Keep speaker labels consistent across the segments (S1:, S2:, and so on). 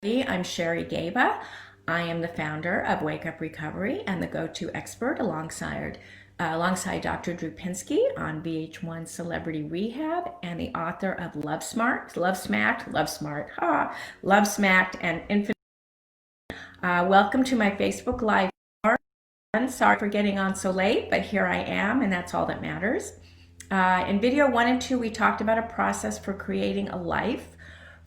S1: I'm Sherry Gaba. I am the founder of Wake Up Recovery and the go-to expert alongside Dr. Drew Pinsky on VH1 Celebrity Rehab and the author of Love Smart, Love Smacked, Love Smart, Love Smacked, and Infinite. Welcome to my Facebook Live. Sorry for getting on so late, but here I am, and that's all that matters. In video 1 and 2, we talked about a process for creating a life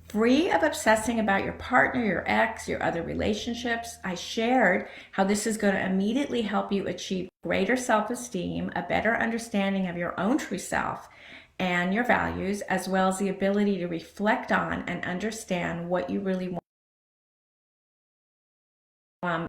S1: free of obsessing about your partner, your ex, your other relationships. I shared how this is going to immediately help you achieve greater self-esteem, a better understanding of your own true self and your values, as well as the ability to reflect on and understand what you really want.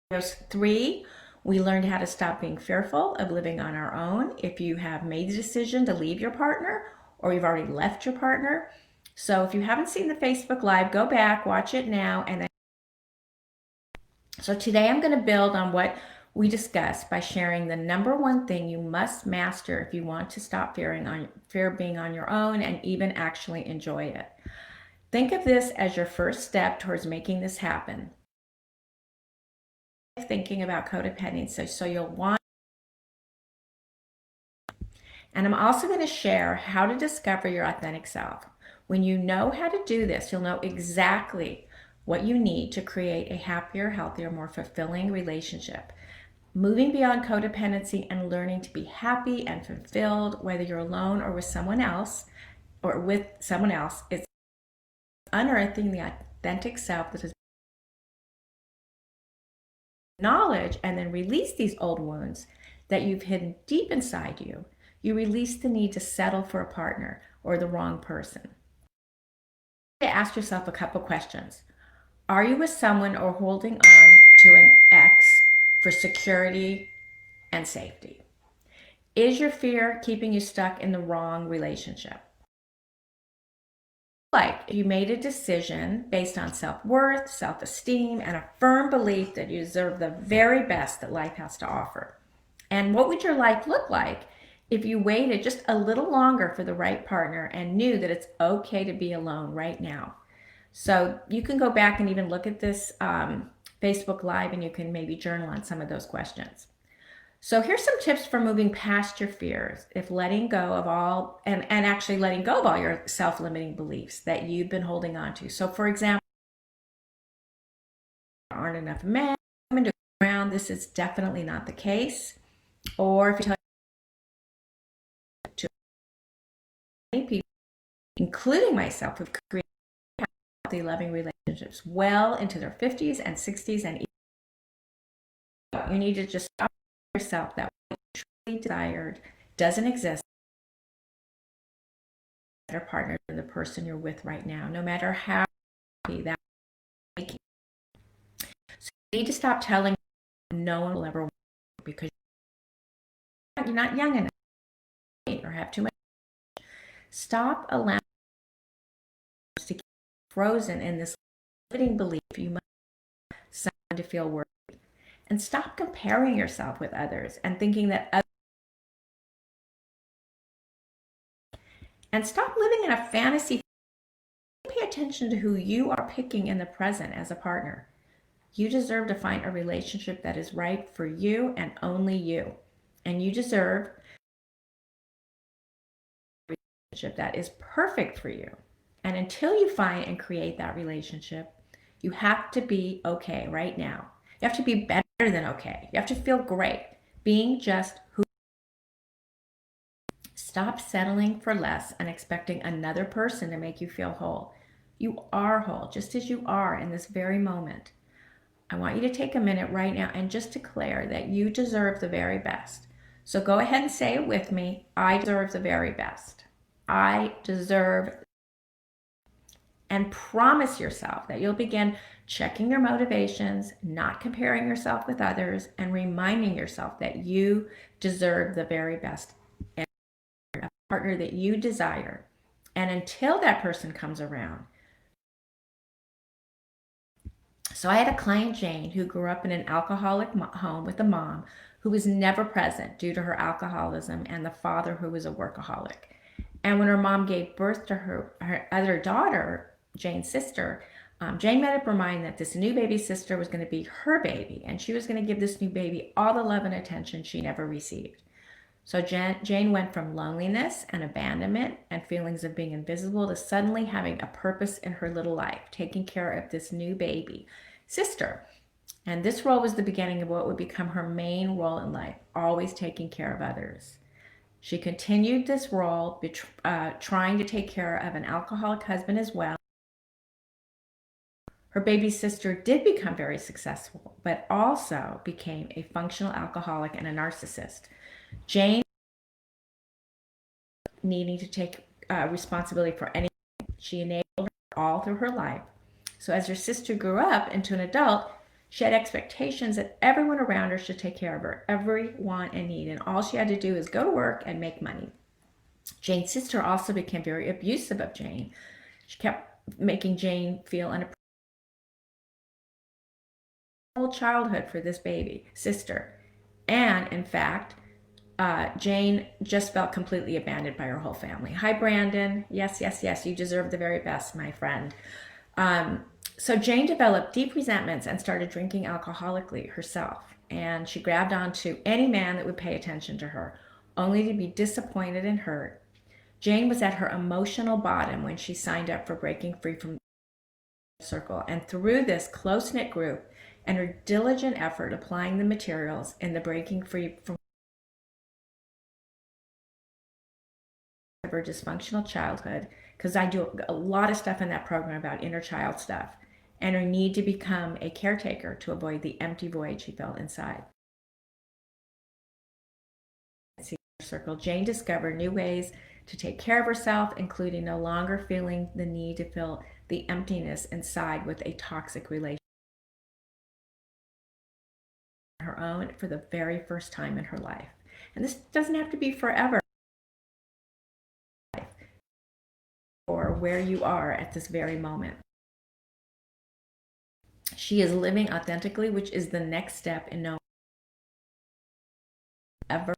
S1: There's 3. We learned how to stop being fearful of living on our own if you have made the decision to leave your partner or you've already left your partner. So if you haven't seen the Facebook Live, go back, watch it now. So today I'm going to build on what we discussed by sharing the number 1 thing you must master if you want to stop fear being on your own and even actually enjoy it. Think of this as your first step towards making this happen. Thinking about codependency, so you'll want. And I'm also going to share how to discover your authentic self. When you know how to do this, you'll know exactly what you need to create a happier, healthier, more fulfilling relationship. Moving beyond codependency and learning to be happy and fulfilled, whether you're alone or with someone else, is unearthing the authentic self that is knowledge, and then release these old wounds that you've hidden deep inside you. You release the need to settle for a partner or the wrong person. Ask yourself a couple questions. Are you with someone or holding on to an ex for security and safety? Is your fear keeping you stuck in the wrong relationship? Like you made a decision based on self-worth, self-esteem, and a firm belief that you deserve the very best that life has to offer. And what would your life look like if you waited just a little longer for the right partner and knew that it's okay to be alone right now? So you can go back and even look at this Facebook Live and you can maybe journal on some of those questions. So here's some tips for moving past your fears, if letting go of all, and actually letting go of all your self-limiting beliefs that you've been holding on to. So for example, there aren't enough men to go around. This is definitely not the case. Or if you tell too many people, including myself, who've created healthy, loving relationships well into their 50s and 60s, and you need to just stop yourself that what you truly desired doesn't exist. Better partner than the person you're with right now, no matter how happy that makes you. So you need to stop telling no one will ever want you because you're not young enough or have too much. Stop allowing to keep frozen in this limiting belief you must have someone to feel worthy. And stop comparing yourself with others and thinking that others. And stop living in a fantasy. Pay attention to who you are picking in the present as a partner. You deserve to find a relationship that is right for you and only you. And you deserve a relationship that is perfect for you. And until you find and create that relationship, you have to be okay right now. You have to be better than okay. You have to feel great being just who. Stop settling for less and expecting another person to make you feel whole. You are whole just as you are in this very moment. I want you to take a minute right now and just declare that you deserve the very best. So go ahead and say it with me. I deserve the very best. I deserve. And promise yourself that you'll begin checking your motivations, not comparing yourself with others, and reminding yourself that you deserve the very best and a partner that you desire. And until that person comes around. So I had a client, Jane, who grew up in an alcoholic home with a mom who was never present due to her alcoholism and the father who was a workaholic. And when her mom gave birth to her other daughter, Jane's sister, Jane made up her mind that this new baby sister was going to be her baby, and she was going to give this new baby all the love and attention she never received. So Jane went from loneliness and abandonment and feelings of being invisible to suddenly having a purpose in her little life, taking care of this new baby sister. And this role was the beginning of what would become her main role in life, always taking care of others. She continued this role, trying to take care of an alcoholic husband as well. Her baby sister did become very successful, but also became a functional alcoholic and a narcissist. Jane needing to take responsibility for anything. She enabled her all through her life. So as her sister grew up into an adult, she had expectations that everyone around her should take care of her, every want and need, and all she had to do is go to work and make money. Jane's sister also became very abusive of Jane. She kept making Jane feel unappreciated. Whole childhood for this baby sister, and in fact, Jane just felt completely abandoned by her whole family. Hi, Brandon. Yes, yes, yes. You deserve the very best, my friend. So Jane developed deep resentments and started drinking alcoholically herself. And she grabbed onto any man that would pay attention to her, only to be disappointed and hurt. Jane was at her emotional bottom when she signed up for breaking free from the circle. And through this close-knit group and her diligent effort applying the materials in the breaking free from her dysfunctional childhood, because I do a lot of stuff in that program about inner child stuff, and her need to become a caretaker to avoid the empty void she felt inside. Circle, Jane discovered new ways to take care of herself, including no longer feeling the need to fill the emptiness inside with a toxic relationship. Her own for the very first time in her life. And this doesn't have to be forever, or where you are at this very moment. She is living authentically, which is the next step in knowing ever.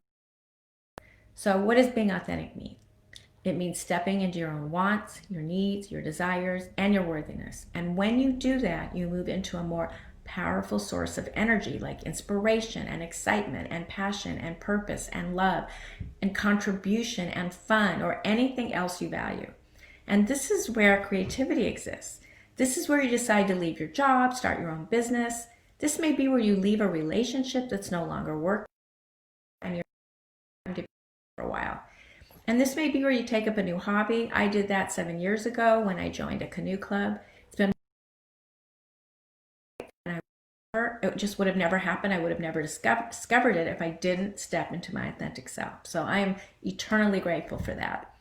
S1: So what does being authentic mean? It means stepping into your own wants, your needs, your desires, and your worthiness. And when you do that, you move into a more powerful source of energy like inspiration and excitement and passion and purpose and love and contribution and fun or anything else you value. And this is where creativity exists. This is where you decide to leave your job, start your own business. This may be where you leave a relationship that's no longer working and you're going to be for a while. And this may be where you take up a new hobby. I did that 7 years ago when I joined a canoe club. It's been, it just would have never happened. I would have never discovered it if I didn't step into my authentic self. So I am eternally grateful for that.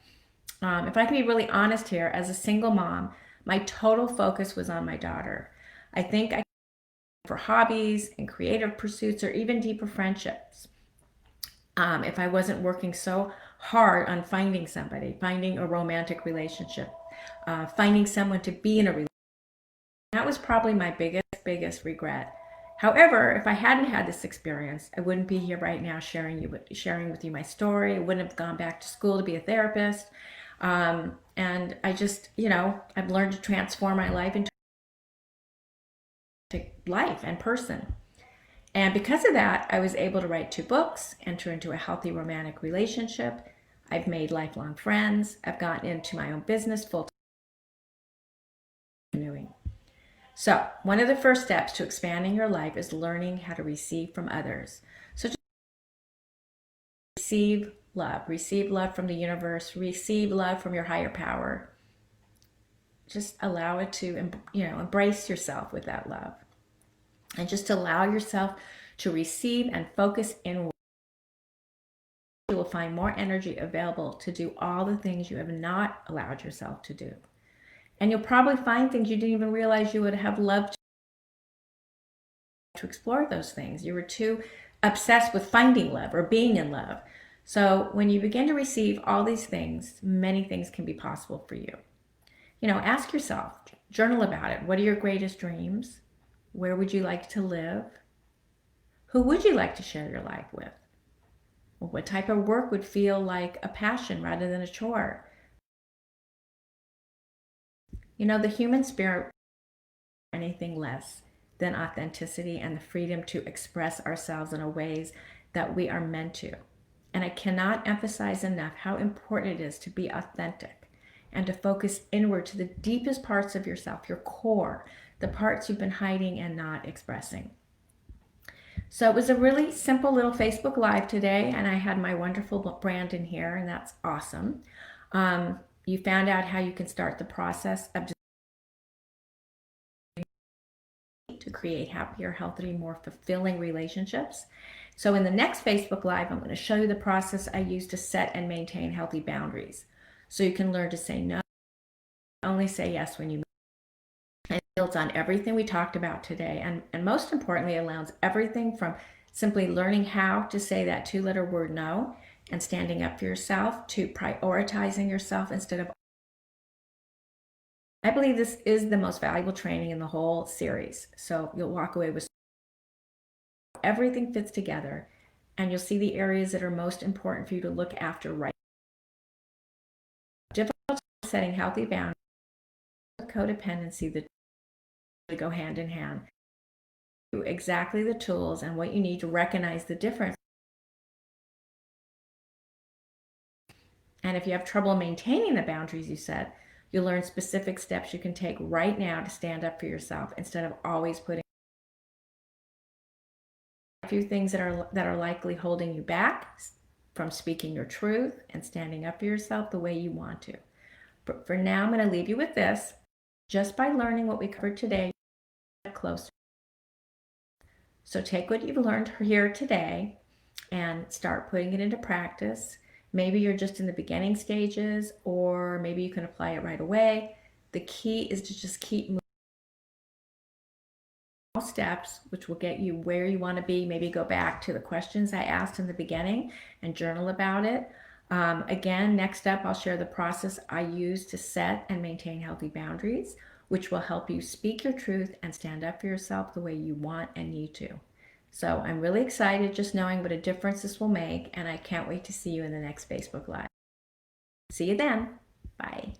S1: If I can be really honest here, as a single mom, my total focus was on my daughter. I think I for hobbies and creative pursuits or even deeper friendships. If I wasn't working so hard on finding somebody, finding a romantic relationship, finding someone to be in a relationship. That was probably my biggest regret. However, if I hadn't had this experience, I wouldn't be here right now sharing with you my story. I wouldn't have gone back to school to be a therapist. And I just, I've learned to transform my life into life and person. And because of that, I was able to write 2 books, enter into a healthy romantic relationship. I've made lifelong friends. I've gotten into my own business full-time canoeing. So one of the first steps to expanding your life is learning how to receive from others. So just receive love from the universe, receive love from your higher power. Just allow it to, embrace yourself with that love. And just allow yourself to receive and focus inward. You will find more energy available to do all the things you have not allowed yourself to do. And you'll probably find things you didn't even realize you would have loved to explore those things. You were too obsessed with finding love or being in love. So when you begin to receive all these things, many things can be possible for you. Ask yourself, journal about it. What are your greatest dreams? Where would you like to live? Who would you like to share your life with? What type of work would feel like a passion rather than a chore? The human spirit anything less than authenticity and the freedom to express ourselves in a ways that we are meant to. And I cannot emphasize enough how important it is to be authentic and to focus inward to the deepest parts of yourself, your core, the parts you've been hiding and not expressing. So it was a really simple little Facebook Live today, and I had my wonderful Brandon here, and that's awesome. You found out how you can start the process of to create happier, healthier, more fulfilling relationships. So in the next Facebook Live, I'm going to show you the process I use to set and maintain healthy boundaries. So you can learn to say no, only say yes when you and it builds on everything we talked about today. And most importantly, it allows everything from simply learning how to say that two-letter word no and standing up for yourself to prioritizing yourself instead of. I believe this is the most valuable training in the whole series. So you'll walk away with everything fits together and you'll see the areas that are most important for you to look after right. Difficult setting healthy boundaries, codependency, that go hand in hand. Exactly the tools and what you need to recognize the difference. And if you have trouble maintaining the boundaries you set, you'll learn specific steps you can take right now to stand up for yourself instead of always putting a few things that are likely holding you back from speaking your truth and standing up for yourself the way you want to. But for now, I'm going to leave you with this. Just by learning what we covered today, get closer. So take what you've learned here today and start putting it into practice. Maybe you're just in the beginning stages, or maybe you can apply it right away. The key is to just keep moving steps, which will get you where you want to be. Maybe go back to the questions I asked in the beginning and journal about it. Again, next up, I'll share the process I use to set and maintain healthy boundaries, which will help you speak your truth and stand up for yourself the way you want and need to. So I'm really excited just knowing what a difference this will make, and I can't wait to see you in the next Facebook Live. See you then. Bye.